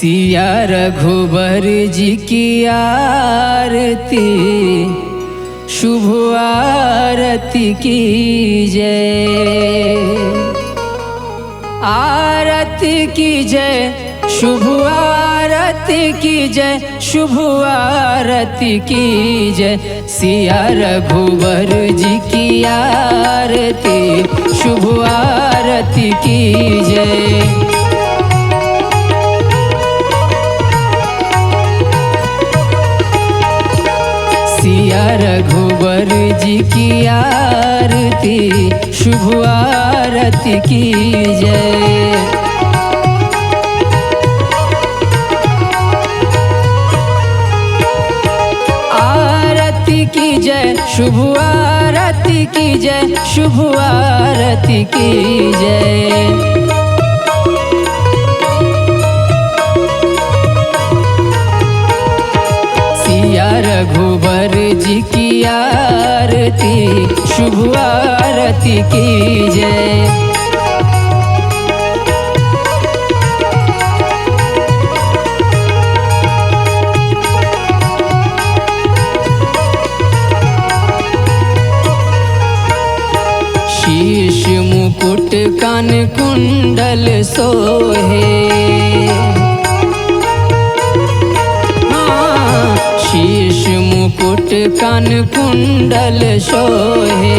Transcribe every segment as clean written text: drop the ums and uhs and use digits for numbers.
सिया रघुबर जी की आरती, शुभ आरती की जय। आरती की जय, शुभ आरती की जय, शुभ आरती की जय। सिया रघुबर जी की आरती, शुभ आरती की जय। सिया रघुबर जी की आरती, शुभ आरती की जय। आरती की जय, शुभ आरती की जय, शुभ आरती की जय। रघुबर जी की आरती, शुभ आरती की जय। शीश मुकुट कान कुंडल सोहे, शीश मुकुट कान कुंडल सोहे।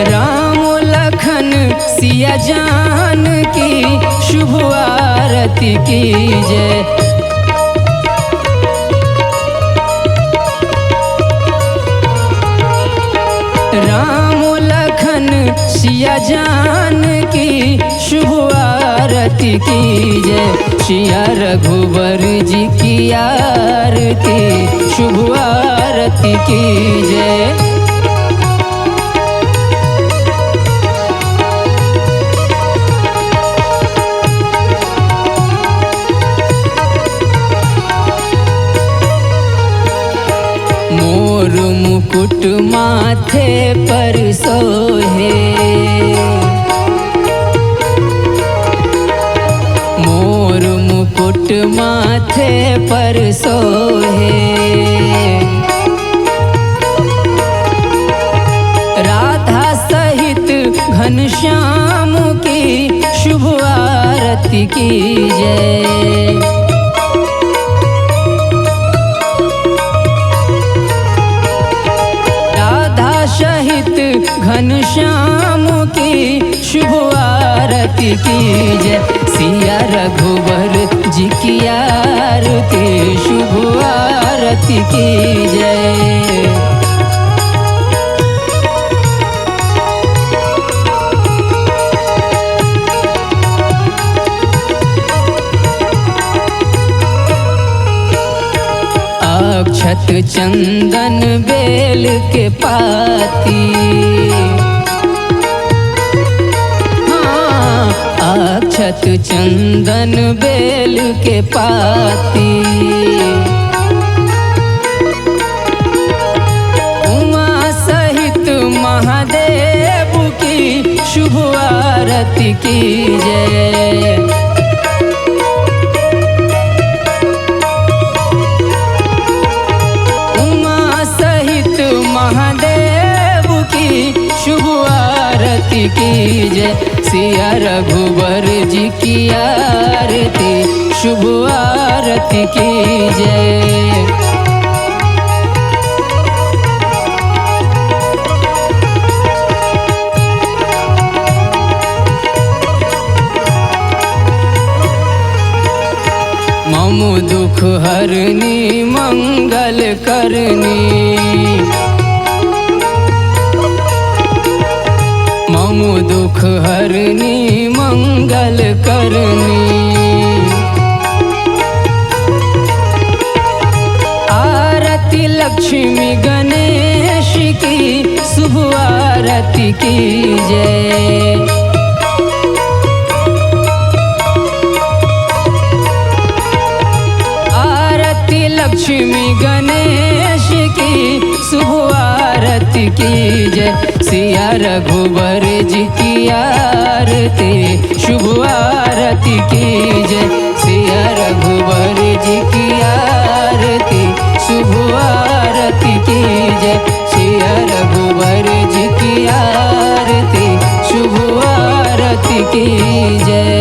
राम लखन सिया जान की, शुभ आरती की जय। राम लखन सिया जान की, शुभ आरती की जय। सिया रघुबर जी की आरती, शुभ आरती की जय। मोर मुकुट माथे पर सोहे, मोर मुकुट माथे पर सोहे। राधा सहित घनश्याम की, शुभ आरती की जय। सहित घनश्याम की, शुभ आरती की जय। सिया रघुबर जी की आरती, शुभ आरती की जय। अक्षत चंदन बेल के पाती, हाँ अक्षत चंदन बेल के पाती। उमा सहित महादेव की, शुभ आरती की जय। महादेव की, शुभ आरती की जय। सिया रघुबर जी की आरती, शुभ आरती की जय। मम दुख हरनी मंगल करनी, मम दुख हरनी मंगल करनी। आरती लक्ष्मी गणेश की, शुभ आरती की जय। आरती लक्ष्मी गणेश की, शुभ आरती की जय। सिया सिया रघुबर जी की आरती, शुभ आरती की जय। सिया रघुबर जी की आरती, शुभ आरती की जय। सिया रघुबर जी की आरती, शुभ आरती की जय।